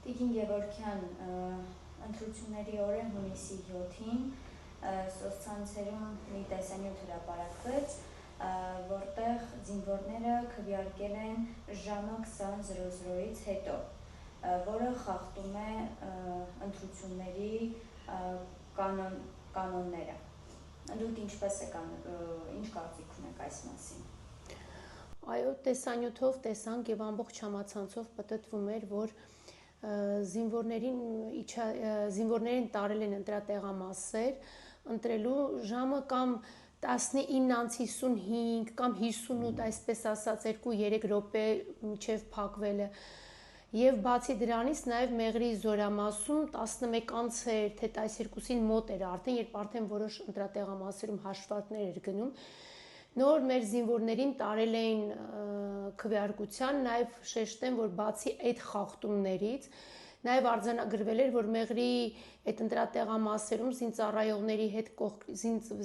Տիկին Գևորգյան, ընտրությունների օրը հունիսի 7-ին սոցցանցերում մի տեսանյութ հրապարակվեց, որտեղ զինվորները քվեարկել են ժամը 20:00-ից հետո, որը խախտում է ընտրությունների կանոնները։ Դուք ինչ կարծիք ունեք այս մասին։ Այո, տեսանյութով տեսանք եւ ամբողջ համացանցով պտտվում էր, որ զինվորներին տարել են ընտրատեղամասեր, ընտրելու ժամը կամ 19:55 կամ 58, այսպես ասած 2-3 րոպե մինչև փակվելը։ Եվ բացի դրանից նաև Մեղրի զորամասում 11:00 թե 12-ին մոտ էր արդեն, երբ արդեն որոշ ընտրատեղամասերում հաշվարկներ էր գնում, նոր մեր զինվորներին տարել էին քվեարկության, նաև շեշտեմ, որ բացի այդ խախտումներից, նաև արձանագրվել էր, որ Մեղրի այդ ընտրատեղամասերում զինծառայողների հետ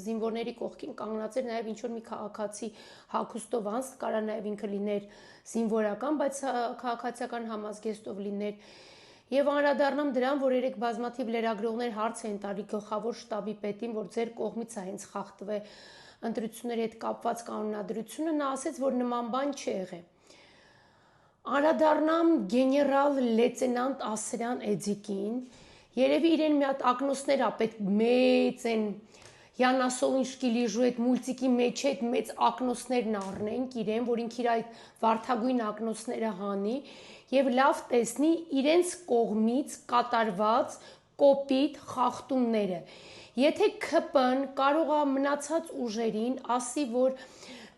զինվորների կողքին կանգնած էր նաև ինչ-որ մի քաղաքացի հագուստով անձ, կարա նաև ինքը լիներ զինվորական, բայց քաղաքացիական համազգեստով լիներ։ Եվ անդրադառնամ դրան, որ երեք բազմաթիվ լրագրողներ հարց էին տալի գլխավոր շտաբի պետին, որ ձեր կողմից է հենց խախտվել ընտրությունների հետ կապված կանոնադրությունը, նա ասեց, որ նման բան չի եղել։ Անդրադառնամ գեներալ լեյտենանտ Ասրյան Էձիկին, երևի իրեն մի հատ ակնոցներ ապետ մեծ են Յաննա Սոլինշկի այդ մուլտիկի մեջ այդ մեծ ակնոցներն առնենք իրեն, որ ինքը իր այդ վարդագույն ակնոցները հանի եւ լավ տեսնի իրենց կողմից կատարված կոպիտ խախտումները։ Եթե ԿՊ-ն կարող է մնացած ուժերին ասի, որ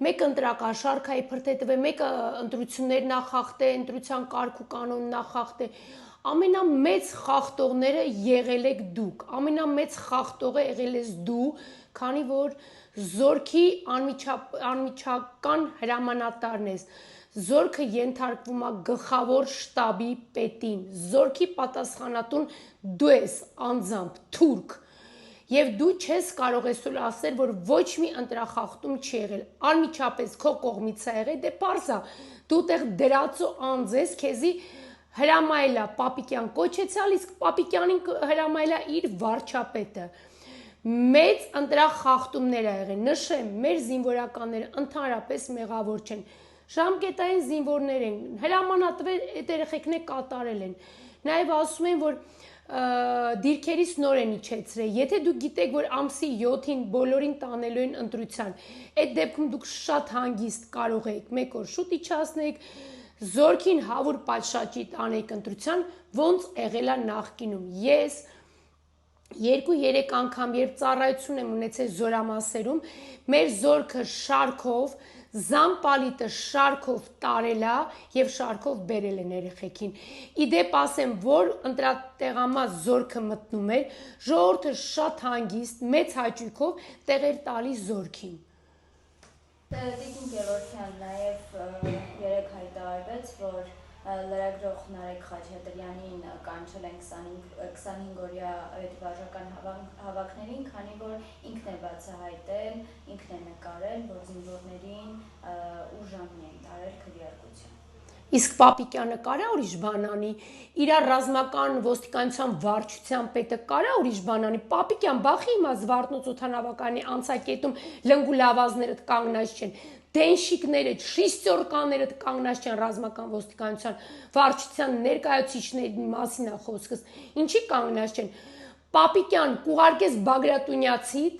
մեկը ընտրակաշառք է փրթեթվել, մեկը ընտրություններ նախախտե, ընտրության կարգ ու կանոն նախախտե, ամենամեծ խախտողները եղել եք դուք, ամենամեծ խախտողը եղել ես դու, քանի որ զորքի անմիջական հրամանատարն ես, զորքը ենթարկվում է գլխավոր շտաբի պետին, զորքի պատասխանատուն դու ես անձամբ թուրք, եւ դու չես կարող այսօր ասել, որ ոչ մի ընտրախախտում չի եղել, անմիջապես քո կողմից է եղել, դե պարզ է, դու տեղ դրածո անձ ես, քեզի հրամայելա Պապիկյան կոչեցյալ, իսկ Պապիկյանին հրամայելա իր վարչապետը։ Մեծ ընտրախախտումներ ա եղել, նշեմ, մեր զինվորականները ընդհանրապես մեղավոր չեն, ժամկետային զինվորներ են, հրամանատվել այդ երեխեքն կատարել են, նաև ասում են, որ դիրքերից նոր են իջեցրել, եթե դուք գիտեք, որ ամսի 7-ին բոլորին տանելու են ընտրության, այդ դեպքում դուք շատ հանգիստ կարող եք մեկ օր շուտ իջացնեք, զորքին հավուր պատշաճի տանեք ընտրության, ոնց եղել է նախկինում։ Ես 2-3 անգամ, երբ ծառայություն եմ ունեցել զորամասերում, մեր զորքը շարքով, զամպալիտը շարքով տարել է եւ շարքով բերել են երեխեքին։ Իդեպ ասեմ, որ ընտրատեղամաս զորքը մտնում էր, ժողովուրդը շատ հանգիստ, մեծ հաճույքով տեղեր տալիս զորքին։ Տիկին Գևորգյան, նաև երեք հայտարարվեց, որ լրագրող Նարեկ Խաչատրյանին կանչել են 25-օրյա վարժական հավաքներին, քանի որ ինքն է բացահայտել, ինքն է նկարել, որ զինվորներին ուժամի են տարել քվեարկության։ Իսկ Պապիկյանը կարա ուրիշ բան անի, իր ռազմական ոստիկանության վարչության պետը կարա ուրիշ բան անի, Պապիկյան բախի իմաց Վարդնոց օդանավականի անցակետում լնգուլավազները կանգնած չեն, դենշիկները, շիստյորկաները կանգնած չեն ռազմական ոստիկանության վարչության ներկայացուցիչների մասին է խոսքս, ինչի կանգնած չեն, Պապիկյան կուղարկես Բագրատունյացիդ,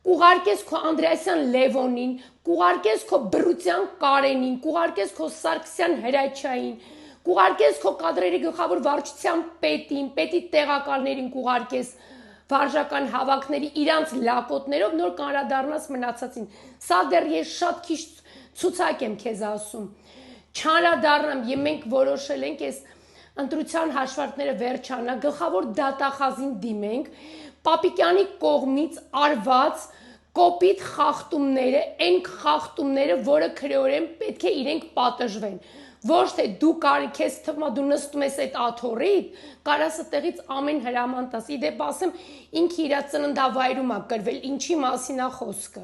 կուղարկես քո Անդրեասյան Լևոնին, կուղարկես քո Բրուցյան Կարենին, կուղարկես քո Սարգսյան Հրաչյային, կուղարկես քո կադրերի գլխավոր վարչության պետին, պետի տեղակալներին կուղարկես վարժական հավաքների իրանց լակոտներով նոր կանրադառնաս մնացածին։ Սա դեռ ես շատ քիչ ցուցակ եմ քեզ ասում։ Չանդրադառնամ, եւ մենք որոշել ենք այս ընտրության հաշվարկները վերջանա, գլխավոր դատախազին դիմենք, Պապիկյանի կողմից արված կոպիտ խախտումները, այն խախտումները, որը քրեորեն պետք է իրենք պատժվեն։ Ոչ թե դու քեզ թվում է դու նստում ես այդ աթոռիդ, կարաս այդտեղից ամեն հրաման տաս։ Իդեպ ասեմ, ինքը իր ծննդավայրում է կրվել, ինչի մասին է խոսքը։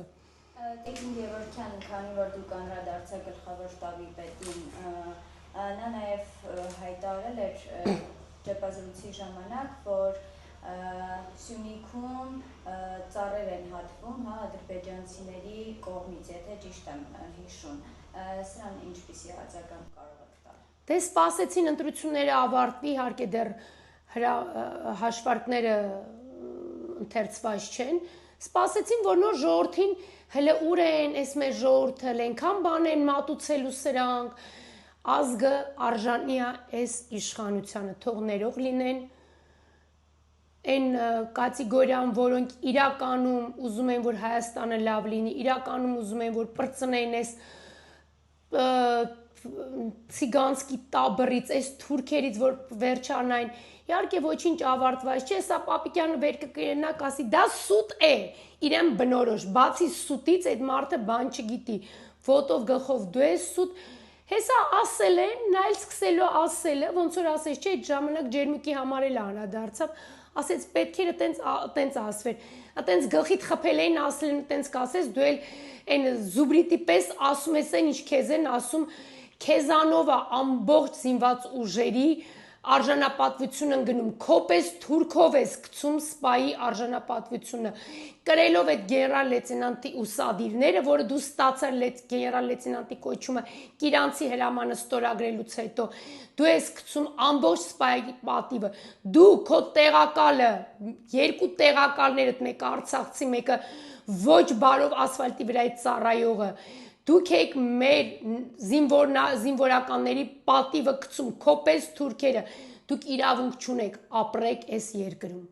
Տիկին Գևորգյան, քանի որ դուք անդրադարձաք գլխավոր շտաբի պետին, նա նաև հայտարարել էր ճեպազրույցի ժամանակ, որ Սյունիքում ծառեր են հատվում, հա, ադրբեջանցիների կողմից, եթե ճիշտ եմ հիշում, սրան ինչպիսի արձագանք կարող եք տալ։ Դե սպասեցին ընտրությունները ավարտվի, իհարկե դեռ հաշվարկները ընթերցված չեն, սպասեցին, որ նոր ժողովրդին հələ ուր են, այս մեր ժողովուրդը այնքան բան են մատուցելու սրանք, ազգը արժանի է այս իշխանությանը, թող ներող լինեն, այն կատեգորիան, որոնք իրականում ուզում են, որ Հայաստանը լավ լինի, իրականում ուզում են, որ պրծնեն այս ցիգանսկի տաբրից, այս թուրքերից, որ վերջանային, իհարկե ոչինչ ավարտված չէ, սա Պապիկյանը վեր կգնա, կասի, դա սուտ է, իրեն բնորոշ, բացի սուտից այդ մարդը բան չգիտի, ոտով գլխով դու ես սուտ, հեսա ասել են, նա էլ սկսելու ասելը, ոնց որ ասես չէ, այդ ժամանակ ջերմուկի համար էլ անդրադարձավ, ասեց պետք էր տենց ասվեր, տենց գլխիդ խփել էին, ասել են տենց կասես, դու էլ այն զուբրիտի պես ասում ես այն, ինչ քեզ են ասում, քեզանով է ամբողջ զինված ուժերի արժանապատվությունը գնում, քոպես թուրքով ես գցում սպայի արժանապատվությունը, կրելով այդ գեներալ լեյտենանտի ուսադիրները, որը դու ստացար գեներալ լեյտենանտի կոչումը Կիրանցի հրամանը ստորագրելուց հետո, դու ես գցում ամբողջ սպայի պատիվը, դու քո տեղակալը, երկու տեղակալներդ, մեկը արցախցի, մեկը ոչ բարով ասֆալտի վրա ծառայողը, դուք եք մեր զինվորականների պատիվը գցում, քոպես թուրքերը, դուք իրավունք չունեք ապրեք այս երկրում։